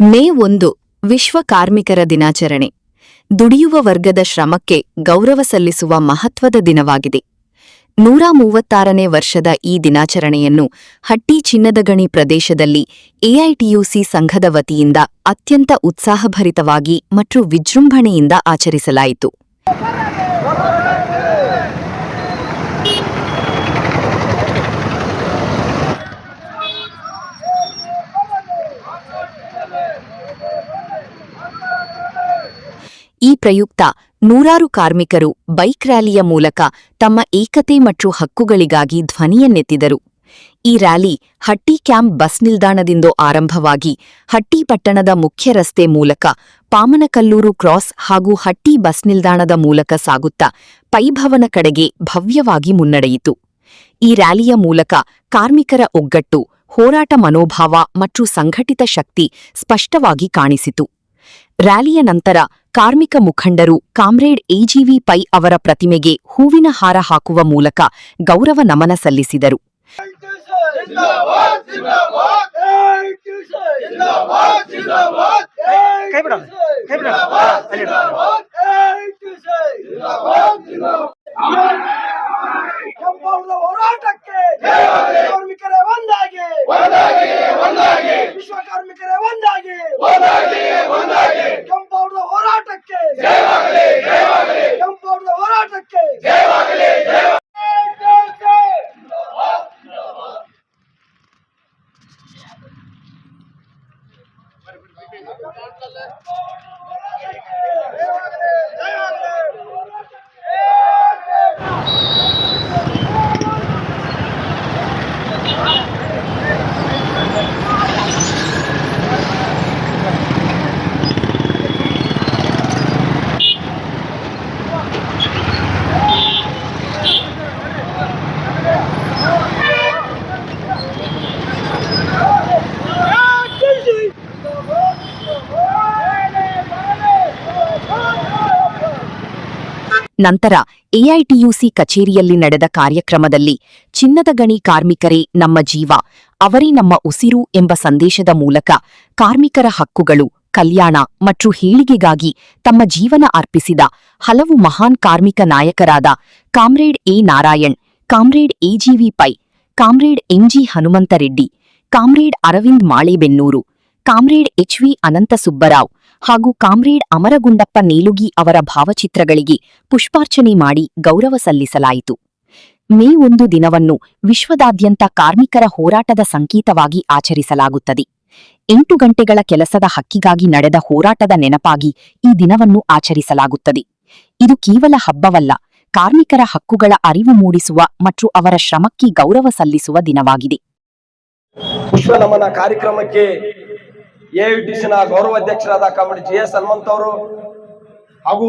ಮೇ 1 ವಿಶ್ವ ಕಾರ್ಮಿಕರ ದಿನಾಚರಣೆ. ದುಡಿಯುವ ವರ್ಗದ ಶ್ರಮಕ್ಕೆ ಗೌರವ ಸಲ್ಲಿಸುವ ಮಹತ್ವದ ದಿನವಾಗಿದೆ. 136ನೇ ವರ್ಷದ ಈ ದಿನಾಚರಣೆಯನ್ನು ಹಟ್ಟಿ ಚಿನ್ನದಗಣಿ ಪ್ರದೇಶದಲ್ಲಿ ಎಐಟಿಯುಸಿ ಸಂಘದ ವತಿಯಿಂದ ಅತ್ಯಂತ ಉತ್ಸಾಹಭರಿತವಾಗಿ ಮತ್ತು ವಿಜೃಂಭಣೆಯಿಂದ ಆಚರಿಸಲಾಯಿತು. ಈ ಪ್ರಯುಕ್ತ ನೂರಾರು ಕಾರ್ಮಿಕರು ಬೈಕ್ ರ್ಯಾಲಿಯ ಮೂಲಕ ತಮ್ಮ ಏಕತೆ ಮತ್ತು ಹಕ್ಕುಗಳಿಗಾಗಿ ಧ್ವನಿಯನ್ನೆತ್ತಿದರು. ಈ ರ್ಯಾಲಿ ಹಟ್ಟಿ ಕ್ಯಾಂಪ್ ಬಸ್ ನಿಲ್ದಾಣದಿಂದ ಆರಂಭವಾಗಿ ಹಟ್ಟಿ ಪಟ್ಟಣದ ಮುಖ್ಯ ರಸ್ತೆ ಮೂಲಕ ಪಾಮನಕಲ್ಲೂರು ಕ್ರಾಸ್ ಹಾಗೂ ಹಟ್ಟಿ ಬಸ್ ನಿಲ್ದಾಣದ ಮೂಲಕ ಸಾಗುತ್ತಾ ಪೈಭವನ ಕಡೆಗೆ ಭವ್ಯವಾಗಿ ಮುನ್ನಡೆಯಿತು. ಈ ರ್ಯಾಲಿಯ ಮೂಲಕ ಕಾರ್ಮಿಕರ ಒಗ್ಗಟ್ಟು, ಹೋರಾಟ ಮನೋಭಾವ ಮತ್ತು ಸಂಘಟಿತ ಶಕ್ತಿ ಸ್ಪಷ್ಟವಾಗಿ ಕಾಣಿಸಿತು. ರ್ಯಾಲಿಯ ನಂತರ ಕಾರ್ಮಿಕ ಮುಖಂಡರು ಕಾಮ್ರೇಡ್ ಎಜಿವಿ ಪೈ ಅವರ ಪ್ರತಿಮೆಗೆ ಹೂವಿನ ಹಾರ ಹಾಕುವ ಮೂಲಕ ಗೌರವ ನಮನ ಸಲ್ಲಿಸಿದರು. ನಂತರ ಎಐಟಿಯುಸಿ ಕಚೇರಿಯಲ್ಲಿ ನಡೆದ ಕಾರ್ಯಕ್ರಮದಲ್ಲಿ ಚಿನ್ನದ ಗಣಿ ಕಾರ್ಮಿಕರೇ ನಮ್ಮ ಜೀವ, ಅವರೇ ನಮ್ಮ ಉಸಿರು ಎಂಬ ಸಂದೇಶದ ಮೂಲಕ ಕಾರ್ಮಿಕರ ಹಕ್ಕುಗಳು, ಕಲ್ಯಾಣ ಮತ್ತು ಏಳಿಗೆಗಾಗಿ ತಮ್ಮ ಜೀವನ ಅರ್ಪಿಸಿದ ಹಲವು ಮಹಾನ್ ಕಾರ್ಮಿಕ ನಾಯಕರಾದ comrade A Narayan, comrade AGV Pai, comrade MG Hanumanthareddy, comrade Aravind Malebennur, comrade HV Anantha Subbarao ಹಾಗೂ ಕಾಮ್ರೇಡ್ ಅಮರಗುಂಡಪ್ಪ ನೇಲುಗಿ ಅವರ ಭಾವಚಿತ್ರಗಳಿಗೆ ಪುಷ್ಪಾರ್ಚನೆ ಮಾಡಿ ಗೌರವ ಸಲ್ಲಿಸಲಾಯಿತು. ಮೇ 1 ದಿನವನ್ನು ವಿಶ್ವದಾದ್ಯಂತ ಕಾರ್ಮಿಕರ ಹೋರಾಟದ ಸಂಕೇತವಾಗಿ ಆಚರಿಸಲಾಗುತ್ತದೆ. 8 ಗಂಟೆಗಳ ಕೆಲಸದ ಹಕ್ಕಿಗಾಗಿ ನಡೆದ ಹೋರಾಟದ ನೆನಪಾಗಿ ಈ ದಿನವನ್ನು ಆಚರಿಸಲಾಗುತ್ತದೆ. ಇದು ಕೇವಲ ಹಬ್ಬವಲ್ಲ, ಕಾರ್ಮಿಕರ ಹಕ್ಕುಗಳ ಅರಿವು ಮೂಡಿಸುವ ಮತ್ತು ಅವರ ಶ್ರಮಕ್ಕೆ ಗೌರವ ಸಲ್ಲಿಸುವ ದಿನವಾಗಿದೆ. ಪುಷ್ಪ ನಮನ ಕಾರ್ಯಕ್ರಮಕ್ಕೆ ಎಐಟಿಸಿನ ಗೌರವಾಧ್ಯಕ್ಷರಾದ ಕಾಮ್ರೇಡ್ ಜಿಎಸ್ ಹನುಮಂತ ಅವರು ಹಾಗೂ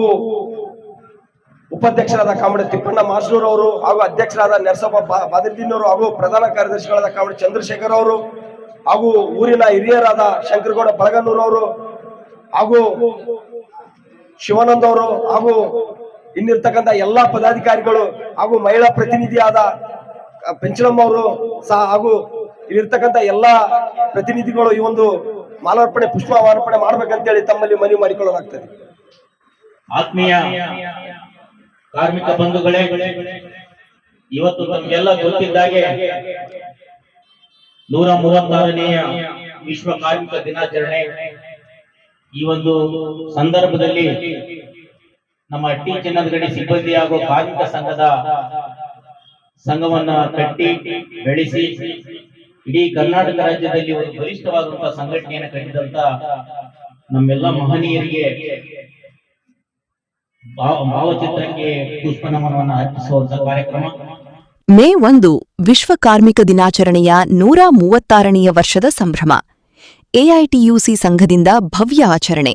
ಉಪಾಧ್ಯಕ್ಷರಾದ ಕಾಮ್ರೇಡ್ ತಿಪ್ಪಣ್ಣ ಮಾಸ್ಟೂರ್ ಅವರು ಹಾಗೂ ಅಧ್ಯಕ್ಷರಾದ ನರಸಪ್ಪ ಬಾದಿರ್ದೀನ್ ಅವರು ಹಾಗೂ ಪ್ರಧಾನ ಕಾರ್ಯದರ್ಶಿಗಳಾದ ಕಾಮ್ರೇಡ್ ಚಂದ್ರಶೇಖರ್ ಅವರು ಹಾಗೂ ಊರಿನ ಹಿರಿಯರಾದ ಶಂಕರಗೌಡ ಬಳಗನ್ನೂರ್ ಅವರು ಹಾಗೂ ಶಿವಾನಂದ್ ಅವರು ಹಾಗೂ ಇನ್ನಿರ್ತಕ್ಕಂಥ ಎಲ್ಲಾ ಪದಾಧಿಕಾರಿಗಳು ಹಾಗೂ ಮಹಿಳಾ ಪ್ರತಿನಿಧಿಯಾದ ಪೆಂಚಲಮ್ಮ ಅವರು ಸಹ ಹಾಗೂ ಇಲ್ಲಿರ್ತಕ್ಕಂಥ ಎಲ್ಲಾ ಪ್ರತಿನಿಧಿಗಳು ಈ ಒಂದು ಮಾಲಾರ್ಪಣೆ ಪುಷ್ಪಾರ್ಪಣೆ ಮಾಡ್ಬೇಕಂತೇಳಿ ತಮ್ಮಲ್ಲಿ ಮನವಿ ಮಾಡಿಕೊಳ್ಳಲಾಗ್ತದೆ. ಆತ್ಮೀಯ ಕಾರ್ಮಿಕ ಬಂಧುಗಳೇ, ಇವತ್ತು ನಮಗೆಲ್ಲ ಗೊತ್ತಿದ್ದಾಗೆ 136ನೇಯ ವಿಶ್ವ ಕಾರ್ಮಿಕ ದಿನಾಚರಣೆ. ಈ ಒಂದು ಸಂದರ್ಭದಲ್ಲಿ ನಮ್ಮ ಹಟ್ಟಿ ಚಿನ್ನದ ಗಣಿ ಸಿಬ್ಬಂದಿ ಹಾಗೂ ಕಾರ್ಮಿಕ ಸಂಘವನ್ನ ಕಟ್ಟಿ ಬೆಳೆಸಿ ಇಡೀ ಕರ್ನಾಟಕ ರಾಜ್ಯದಲ್ಲಿ ಒಂದು ಬಲಿಷ್ಠವಾದಂತಹ ಸಂಘಟನೆಯನ್ನು ಕಟ್ಟಿದಂತ ನಮ್ಮೆಲ್ಲ ಮಹನೀಯರಿಗೆ ಭಾವಚಿತ್ರಕ್ಕೆ ಪುಷ್ಪ ನಮನವನ್ನು ಅರ್ಪಿಸುವಂತಹ ಕಾರ್ಯಕ್ರಮ. ಮೇ 1 ವಿಶ್ವ ಕಾರ್ಮಿಕ ದಿನಾಚರಣೆಯ 136ನೇಯ ವರ್ಷದ ಸಂಭ್ರಮ. ಎಐಟಿಯುಸಿ ಸಂಘದಿಂದ ಭವ್ಯ ಆಚರಣೆ,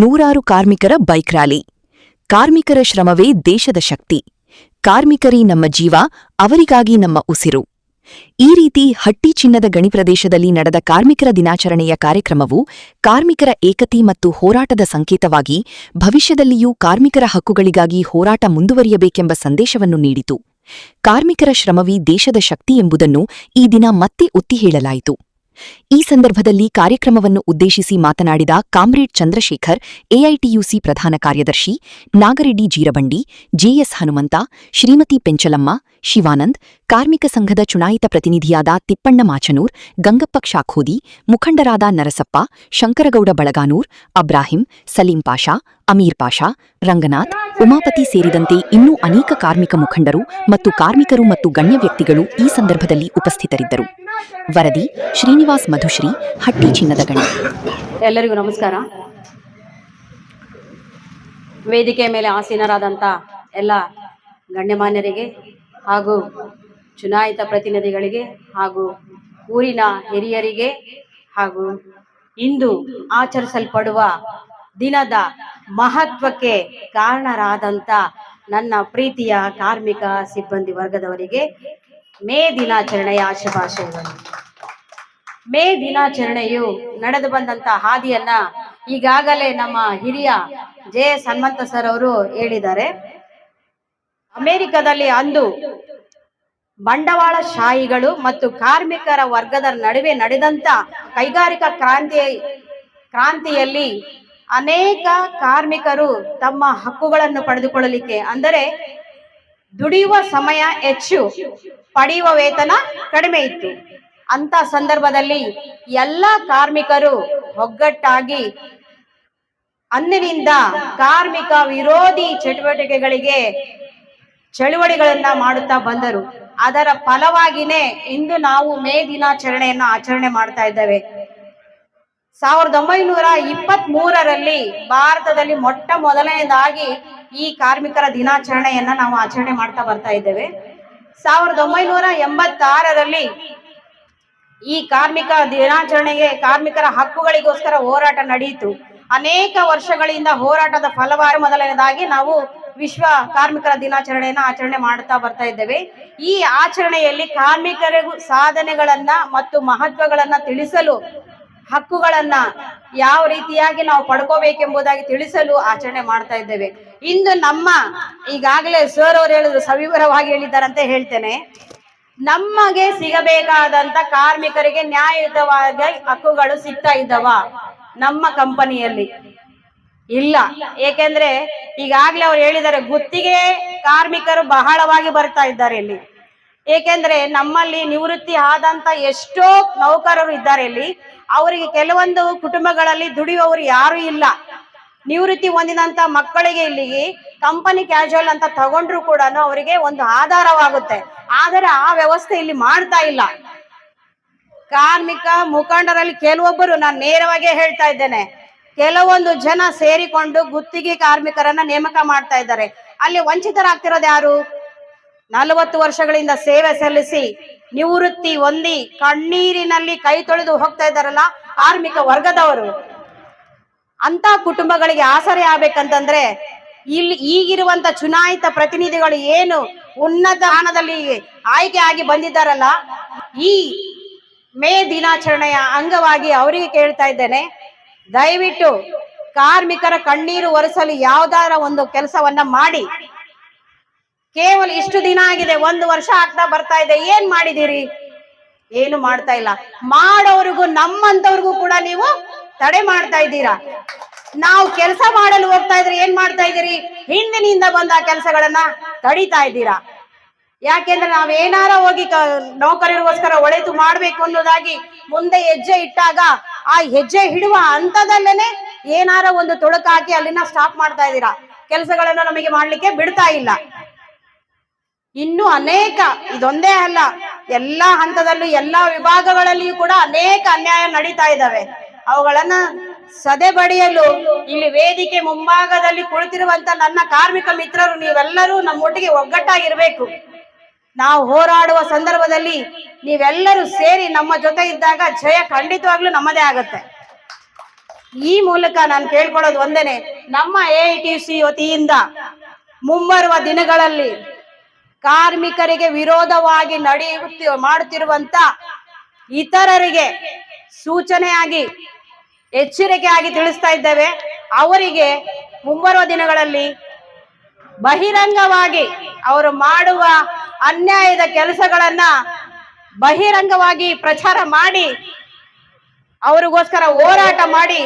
ನೂರಾರು ಕಾರ್ಮಿಕರ ಬೈಕ್ ರ್ಯಾಲಿ. ಕಾರ್ಮಿಕರ ಶ್ರಮವೇ ದೇಶದ ಶಕ್ತಿ, ಕಾರ್ಮಿಕರೇ ನಮ್ಮ ಜೀವ, ಅವರಿಗಾಗಿ ನಮ್ಮ ಉಸಿರು. ಈ ರೀತಿ ಹಟ್ಟಿ ಚಿನ್ನದ ಗಣಿ ಪ್ರದೇಶದಲ್ಲಿ ನಡೆದ ಕಾರ್ಮಿಕರ ದಿನಾಚರಣೆಯ ಕಾರ್ಯಕ್ರಮವು ಕಾರ್ಮಿಕರ ಏಕತೆ ಮತ್ತು ಹೋರಾಟದ ಸಂಕೇತವಾಗಿ ಭವಿಷ್ಯದಲ್ಲಿಯೂ ಕಾರ್ಮಿಕರ ಹಕ್ಕುಗಳಿಗಾಗಿ ಹೋರಾಟ ಮುಂದುವರಿಯಬೇಕೆಂಬ ಸಂದೇಶವನ್ನು ನೀಡಿತು. ಕಾರ್ಮಿಕರ ಶ್ರಮವೇ ದೇಶದ ಶಕ್ತಿ ಎಂಬುದನ್ನು ಈ ದಿನ ಮತ್ತೆ ಒತ್ತಿ ಹೇಳಲಾಯಿತು. ಈ ಸಂದರ್ಭದಲ್ಲಿ ಕಾರ್ಯಕ್ರಮವನ್ನು ಉದ್ದೇಶಿಸಿ ಮಾತನಾಡಿದ ಕಾಮ್ರೇಡ್ ಚಂದ್ರಶೇಖರ್, ಎಐಟಿಯುಸಿ ಪ್ರಧಾನ ಕಾರ್ಯದರ್ಶಿ, ನಾಗರೆಡ್ಡಿ ಜೀರಬಂಡಿ, ಜೆಎಸ್ ಹನುಮಂತ, ಶ್ರೀಮತಿ ಪೆಂಚಲಮ್ಮ, ಶಿವಾನಂದ್, ಕಾರ್ಮಿಕ ಸಂಘದ ಚುನಾಯಿತ ಪ್ರತಿನಿಧಿಯಾದ ತಿಪ್ಪಣ್ಣ ಮಾಚನೂರ್, ಗಂಗಪ್ಪ ಕ್ಷಾಖೋದಿ, ಮುಖಂಡರಾದ ನರಸಪ್ಪ, ಶಂಕರಗೌಡ ಬಳಗಾನೂರ್, ಅಬ್ರಾಹಿಂ, ಸಲೀಂ ಪಾಷಾ, ಅಮೀರ್ ಪಾಷಾ, ರಂಗನಾಥ್, ಉಮಾಪತಿ ಸೇರಿದಂತೆ ಇನ್ನೂ ಅನೇಕ ಕಾರ್ಮಿಕ ಮುಖಂಡರು ಮತ್ತು ಕಾರ್ಮಿಕರು ಮತ್ತು ಗಣ್ಯ ವ್ಯಕ್ತಿಗಳು ಈ ಸಂದರ್ಭದಲ್ಲಿ ಉಪಸ್ಥಿತರಿದ್ದರು. ವರದಿ ಶ್ರೀನಿವಾಸ್ ಮಧುಶ್ರೀ, ಹಟ್ಟಿ ಚಿನ್ನದ ಗಣಿ. ಎಲ್ಲರಿಗೂ ನಮಸ್ಕಾರ. ವೇದಿಕೆ ಮೇಲೆ ಆಸೀನರಾದಂಥ ಎಲ್ಲ ಗಣ್ಯಮಾನ್ಯರಿಗೆ ಹಾಗೂ ಚುನಾಯಿತ ಪ್ರತಿನಿಧಿಗಳಿಗೆ ಹಾಗೂ ಊರಿನ ಹಿರಿಯರಿಗೆ ಹಾಗೂ ಇಂದು ಆಚರಿಸಲ್ಪಡುವ ದಿನದ ಮಹತ್ವಕ್ಕೆ ಕಾರಣರಾದಂಥ ನನ್ನ ಪ್ರೀತಿಯ ಕಾರ್ಮಿಕ ಸಿಬ್ಬಂದಿ ವರ್ಗದವರಿಗೆ ಮೇ ದಿನಾಚರಣೆಯ ಶುಭಾಶಯಗಳು. ಮೇ ದಿನಾಚರಣೆಯು ನಡೆದು ಬಂದಂತ ಹಾದಿಯನ್ನ ಈಗಾಗಲೇ ನಮ್ಮ ಹಿರಿಯ ಜೆ.ಎಸ್. ಹನುಮಂತ ಸರ್ ಅವರು ಹೇಳಿದ್ದಾರೆ. ಅಮೆರಿಕದಲ್ಲಿ ಅಂದು ಬಂಡವಾಳಶಾಹಿಗಳು ಮತ್ತು ಕಾರ್ಮಿಕರ ವರ್ಗದ ನಡುವೆ ನಡೆದಂತ ಕೈಗಾರಿಕಾ ಕ್ರಾಂತಿಯಲ್ಲಿ ಅನೇಕ ಕಾರ್ಮಿಕರು ತಮ್ಮ ಹಕ್ಕುಗಳನ್ನು ಪಡೆದುಕೊಳ್ಳಲಿಕ್ಕೆ, ಅಂದರೆ ದುಡಿಯುವ ಸಮಯ ಹೆಚ್ಚು, ಪಡೆಯುವ ವೇತನ ಕಡಿಮೆ ಇತ್ತು. ಅಂತ ಸಂದರ್ಭದಲ್ಲಿ ಎಲ್ಲ ಕಾರ್ಮಿಕರು ಒಗ್ಗಟ್ಟಾಗಿ ಅಂದಿನಿಂದ ಕಾರ್ಮಿಕ ವಿರೋಧಿ ಚಟುವಟಿಕೆಗಳಿಗೆ ಚಳುವಳಿಗಳನ್ನ ಮಾಡುತ್ತಾ ಬಂದರು. ಅದರ ಫಲವಾಗಿನೇ ಇಂದು ನಾವು ಮೇ ದಿನಾಚರಣೆಯನ್ನು ಆಚರಣೆ ಮಾಡ್ತಾ ಇದ್ದೇವೆ. 1923ರಲ್ಲಿ ಭಾರತದಲ್ಲಿ ಮೊಟ್ಟ ಮೊದಲನೇದಾಗಿ ಈ ಕಾರ್ಮಿಕರ ದಿನಾಚರಣೆಯನ್ನ ನಾವು ಆಚರಣೆ ಮಾಡ್ತಾ ಬರ್ತಾ ಇದ್ದೇವೆ. 1986ರಲ್ಲಿ ಈ ಕಾರ್ಮಿಕ ದಿನಾಚರಣೆಗೆ ಕಾರ್ಮಿಕರ ಹಕ್ಕುಗಳಿಗೋಸ್ಕರ ಹೋರಾಟ ನಡೆಯಿತು. ಅನೇಕ ವರ್ಷಗಳಿಂದ ಹೋರಾಟದ ಫಲವಾಗಿ ಮೊದಲನೇದಾಗಿ ನಾವು ವಿಶ್ವ ಕಾರ್ಮಿಕರ ದಿನಾಚರಣೆಯನ್ನು ಆಚರಣೆ ಮಾಡ್ತಾ ಬರ್ತಾ ಇದ್ದೇವೆ. ಈ ಆಚರಣೆಯಲ್ಲಿ ಕಾರ್ಮಿಕರಿಗೂ ಸಾಧನೆಗಳನ್ನ ಮತ್ತು ಮಹತ್ವಗಳನ್ನ ತಿಳಿಸಲು, ಹಕ್ಕುಗಳನ್ನ ಯಾವ ರೀತಿಯಾಗಿ ನಾವು ಪಡ್ಕೋಬೇಕೆಂಬುದಾಗಿ ತಿಳಿಸಲು ಆಚರಣೆ ಮಾಡ್ತಾ ಇದ್ದೇವೆ. ಇಂದು ನಮ್ಮ ಈಗಾಗಲೇ ಸರ್ ಅವರು ಹೇಳಿದ್ರು, ಸವಿವರವಾಗಿ ಹೇಳಿದ್ದಾರಂತ ಹೇಳ್ತೇನೆ. ನಮಗೆ ಸಿಗಬೇಕಾದಂತ ಕಾರ್ಮಿಕರಿಗೆ ನ್ಯಾಯಯುತವಾಗಿ ಹಕ್ಕುಗಳು ಸಿಗ್ತಾ ಇದ್ದವ ನಮ್ಮ ಕಂಪನಿಯಲ್ಲಿ? ಇಲ್ಲ. ಏಕೆಂದ್ರೆ ಈಗಾಗಲೇ ಅವ್ರು ಹೇಳಿದ್ದಾರೆ, ಗುತ್ತಿಗೆ ಕಾರ್ಮಿಕರು ಬಹಳವಾಗಿ ಬರ್ತಾ ಇದ್ದಾರೆ ಇಲ್ಲಿ. ಏಕೆಂದ್ರೆ ನಮ್ಮಲ್ಲಿ ನಿವೃತ್ತಿ ಆದಂತ ಎಷ್ಟೋ ನೌಕರರು ಇದ್ದಾರೆ ಇಲ್ಲಿ. ಅವರಿಗೆ ಕೆಲವೊಂದು ಕುಟುಂಬಗಳಲ್ಲಿ ದುಡಿಯುವವರು ಯಾರು ಇಲ್ಲ. ನಿವೃತ್ತಿ ಹೊಂದಿದಂತ ಮಕ್ಕಳಿಗೆ ಇಲ್ಲಿಗೆ ಕಂಪನಿ ಕ್ಯಾಶುವಲ್ ಅಂತ ತಗೊಂಡ್ರು ಕೂಡ ಅವರಿಗೆ ಒಂದು ಆಧಾರವಾಗುತ್ತೆ. ಆದರೆ ಆ ವ್ಯವಸ್ಥೆ ಇಲ್ಲಿ ಮಾಡ್ತಾ ಇಲ್ಲ. ಕಾರ್ಮಿಕ ಮುಖಂಡರಲ್ಲಿ ಕೆಲವೊಬ್ಬರು, ನಾನು ನೇರವಾಗಿ ಹೇಳ್ತಾ ಇದ್ದೇನೆ, ಕೆಲವೊಂದು ಜನ ಸೇರಿಕೊಂಡು ಗುತ್ತಿಗೆ ಕಾರ್ಮಿಕರನ್ನ ನೇಮಕ ಮಾಡ್ತಾ ಇದ್ದಾರೆ. ಅಲ್ಲಿ ವಂಚಿತರಾಗ್ತಿರೋದು ಯಾರು? 40 ವರ್ಷಗಳಿಂದ ಸೇವೆ ಸಲ್ಲಿಸಿ ನಿವೃತ್ತಿ ಹೊಂದಿ ಕಣ್ಣೀರಿನಲ್ಲಿ ಕೈ ತೊಳೆದು ಹೋಗ್ತಾ ಇದ್ದಾರಲ್ಲ ಕಾರ್ಮಿಕ ವರ್ಗದವರು. ಅಂತ ಕುಟುಂಬಗಳಿಗೆ ಆಸರೆ ಆಗ್ಬೇಕಂತಂದ್ರೆ ಇಲ್ಲಿ ಈಗಿರುವಂತ ಚುನಾಯಿತ ಪ್ರತಿನಿಧಿಗಳು ಏನು ಉನ್ನತ ಸ್ಥಾನದಲ್ಲಿ ಆಯ್ಕೆ ಆಗಿ ಬಂದಿದ್ದಾರಲ್ಲ, ಈ ಮೇ ದಿನಾಚರಣೆಯ ಅಂಗವಾಗಿ ಅವರಿಗೆ ಕೇಳ್ತಾ ಇದ್ದೇನೆ, ದಯವಿಟ್ಟು ಕಾರ್ಮಿಕರ ಕಣ್ಣೀರು ಒರೆಸಲು ಯಾವ್ದಾರ ಒಂದು ಕೆಲಸವನ್ನ ಮಾಡಿ. ಕೇವಲ ಇಷ್ಟು ದಿನ ಆಗಿದೆ, 1 ವರ್ಷ ಆಗ್ತಾ ಬರ್ತಾ ಇದೆ, ಏನ್ ಮಾಡಿದಿರಿ? ಏನು ಮಾಡ್ತಾ ಇಲ್ಲ. ಮಾಡೋರಿಗೂ ನಮ್ಮಂತವ್ರಿಗೂ ಕೂಡ ನೀವು ತಡೆ ಮಾಡ್ತಾ ಇದ್ದೀರಾ. ನಾವು ಕೆಲಸ ಮಾಡಲು ಹೋಗ್ತಾ ಇದ್ರೆ ಏನ್ ಮಾಡ್ತಾ ಇದ್ದೀರಿ? ಹಿಂದಿನಿಂದ ಬಂದ ಕೆಲಸಗಳನ್ನ ತಡಿತಾ ಇದ್ದೀರಾ. ಯಾಕೆಂದ್ರೆ ನಾವೇನಾರ ಹೋಗಿ ನೌಕರರಿಗೋಸ್ಕರ ಒಳಿತು ಮಾಡ್ಬೇಕು ಅನ್ನೋದಾಗಿ ಮುಂದೆ ಹೆಜ್ಜೆ ಇಟ್ಟಾಗ ಆ ಹೆಜ್ಜೆ ಹಿಡುವ ಹಂತದಲ್ಲೇನೆ ಏನಾರ ಒಂದು ತೊಡಕಾಕಿ ಅಲ್ಲಿನ ಸ್ಟಾಪ್ ಮಾಡ್ತಾ ಇದ್ದೀರಾ. ಕೆಲಸಗಳನ್ನ ನಮಗೆ ಮಾಡ್ಲಿಕ್ಕೆ ಬಿಡ್ತಾ ಇಲ್ಲ. ಇನ್ನು ಅನೇಕ, ಇದೊಂದೇ ಅಲ್ಲ, ಎಲ್ಲಾ ಹಂತದಲ್ಲೂ ಎಲ್ಲಾ ವಿಭಾಗಗಳಲ್ಲಿಯೂ ಕೂಡ ಅನೇಕ ಅನ್ಯಾಯ ನಡೀತಾ ಇದ್ದಾವೆ. ಅವುಗಳನ್ನ ಸದೆಬಡಿಯಲು ಇಲ್ಲಿ ವೇದಿಕೆ ಮುಂಭಾಗದಲ್ಲಿ ಕುಳಿತಿರುವಂತ ನನ್ನ ಕಾರ್ಮಿಕ ಮಿತ್ರರು, ನೀವೆಲ್ಲರೂ ನಮ್ಮೊಟ್ಟಿಗೆ ಒಗ್ಗಟ್ಟಾಗಿರ್ಬೇಕು. ನಾವು ಹೋರಾಡುವ ಸಂದರ್ಭದಲ್ಲಿ ನೀವೆಲ್ಲರೂ ಸೇರಿ ನಮ್ಮ ಜೊತೆ ಇದ್ದಾಗ ಜಯ ಖಂಡಿತವಾಗ್ಲೂ ನಮ್ಮದೇ ಆಗತ್ತೆ. ಈ ಮೂಲಕ ನಾನು ಕೇಳ್ಕೊಳ್ಳೋದು ಒಂದೇನೆ, ನಮ್ಮ ಎಐಟಿಯುಸಿ ವತಿಯಿಂದ ಮುಂಬರುವ ದಿನಗಳಲ್ಲಿ ಕಾರ್ಮಿಕರಿಗೆ ವಿರೋಧವಾಗಿ ಮಾಡುತ್ತಿರುವಂತ ಇತರರಿಗೆ ಸೂಚನೆಯಾಗಿ, ಎಚ್ಚರಿಕೆಯಾಗಿ ತಿಳಿಸ್ತಾ ಇದ್ದೇವೆ. ಅವರಿಗೆ ಮುಂಬರುವ ದಿನಗಳಲ್ಲಿ ಬಹಿರಂಗವಾಗಿ ಅವರು ಮಾಡುವ ಅನ್ಯಾಯದ ಕೆಲಸಗಳನ್ನ ಬಹಿರಂಗವಾಗಿ ಪ್ರಚಾರ ಮಾಡಿ ಅವರಿಗೋಸ್ಕರ ಹೋರಾಟ ಮಾಡಿ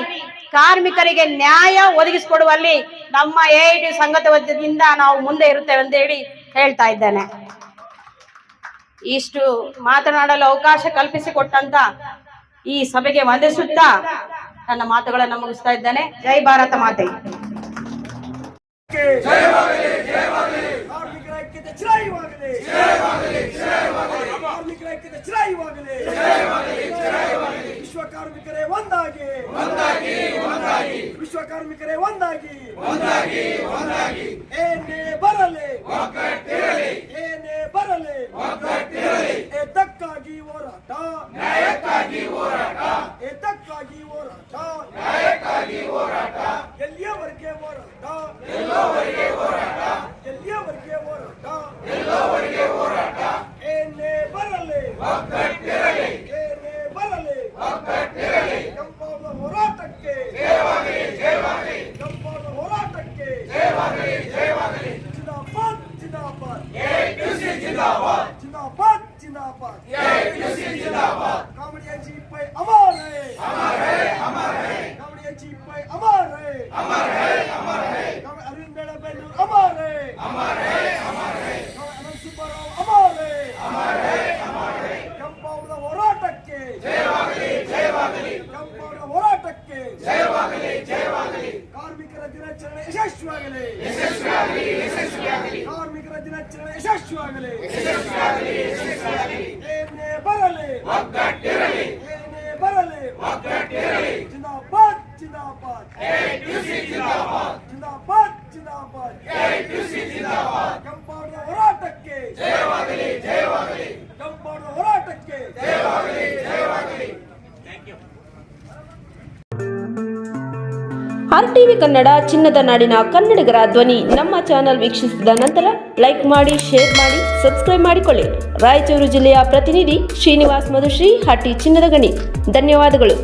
ಕಾರ್ಮಿಕರಿಗೆ ನ್ಯಾಯ ಒದಗಿಸಿಕೊಡುವಲ್ಲಿ ನಮ್ಮ AITU ಸಂಘದ ವತಿಯಿಂದ ನಾವು ಮುಂದೆ ಇರುತ್ತೇವೆ ಅಂತ ಹೇಳಿ ಹೇಳ್ತಾ ಇದ್ದೇನೆ. ಇಷ್ಟು ಮಾತನಾಡಲು ಅವಕಾಶ ಕಲ್ಪಿಸಿಕೊಟ್ಟಂತ ಈ ಸಭೆಗೆ ವಂದಿಸುತ್ತಾ ನನ್ನ ಮಾತುಗಳನ್ನು ಮುಗಿಸ್ತಾ ಇದ್ದೇನೆ. ಜೈ ಭಾರತ ಮಾತೆ. ಕಾರ್ಮಿಕರ ಐಕ್ಯತೆ ಚಿರಾಯುವಾಗಲಿ. ಕಾರ್ಮಿಕರ ಐಕ್ಯತೆ ಚಿರಾಯುವಾಗಲಿ. ವಿಶ್ವ ಕಾರ್ಮಿಕರೇ ಒಂದಾಗಿ. ವಿಶ್ವ ಕಾರ್ಮಿಕರೇ ಒಂದಾಗಿ. ಏನೇ ಬರಲಿ, ಏನೇ ಬರಲಿ, ಎದಕ್ಕಾಗಿ ಹೋರಾಟ, ಎದಕ್ಕಾಗಿ ಹೋರಾಟ, ಎಲ್ಲಿಯವರೆಗೆ ಹೋರಾಟ, ಎಲ್ಲಿಯವರೆಗೆ ಹೋರಾಟ, ಏನೇ ಬರಲಿ, ಏನೇ ಬರಲಿ, ಕೆಂಪಾದ ಹೋರಾಟಕ್ಕೆ, ಕೆಂಪಾದ ಹೋರಾಟಕ್ಕೆ ಜಿಂದಾಬಾದ್, ಜಿಂದಾಬಾದ್, ಜಿಂದಾಬಾದ್, ಜಿಂದಾಬಾದ್. ಕಾಮಿಡಿಯ ಜೀಪೈ ಅಮರ್ ಹೈ, ಕಾಮಿಡಿಯ ಜೀಪೈ ಅಮರ್ ಹೈ, ಅರವಿಂದ್ ಬೆಳಬೆನ್ನೂರು ಅಮರ್ ಹೈ, ಅನಂತ ಸುಬ್ಬರಾವ್ ಅಮರ್ ಹೈ. ಕೆಂಪಾವರದ ಹೋರಾಟಕ್ಕೆ, ಕೆಂಪಾವರದ ಹೋರಾಟಕ್ಕೆ ಕಾರ್ಮಿಕರ ದಿನಾಚರಣೆ ಯಶಸ್ವಿಯಾಗಲಿ, ಕಾರ್ಮಿಕರ ದಿನಾಚರಣೆ ಯಶಸ್ವಿಯಾಗಲಿ. ಏನೇ ಬರಲಿ, ಏನೇ ಬರಲಿ, ಜಿಂದಾಬಾದ್, ಜಿಂದಾಬಾದ್, ಜಿಂದಾಬಾದ್, ಜಿಂದಾಬಾದ್. ಕೆಂಪಾವರದ ಹೋರಾಟಕ್ಕೆ, ಕೆಂಪಾವರದ ಹೋರಾಟಕ್ಕೆ. RTV ಕನ್ನಡ ಚಿನ್ನದ ನಾಡಿನ ಕನ್ನಡಿಗರ ಧ್ವನಿ. ನಮ್ಮ ಚಾನೆಲ್ ವೀಕ್ಷಿಸಿದ ನಂತರ ಲೈಕ್ ಮಾಡಿ, ಶೇರ್ ಮಾಡಿ, ಸಬ್ಸ್ಕ್ರೈಬ್ ಮಾಡಿಕೊಳ್ಳಿ. ರಾಯಚೂರು ಜಿಲ್ಲೆಯ ಪ್ರತಿನಿಧಿ ಶ್ರೀನಿವಾಸ್ ಮಧುಶ್ರೀ, ಹಟ್ಟಿ ಚಿನ್ನದ ಗಣಿ. ಧನ್ಯವಾದಗಳು.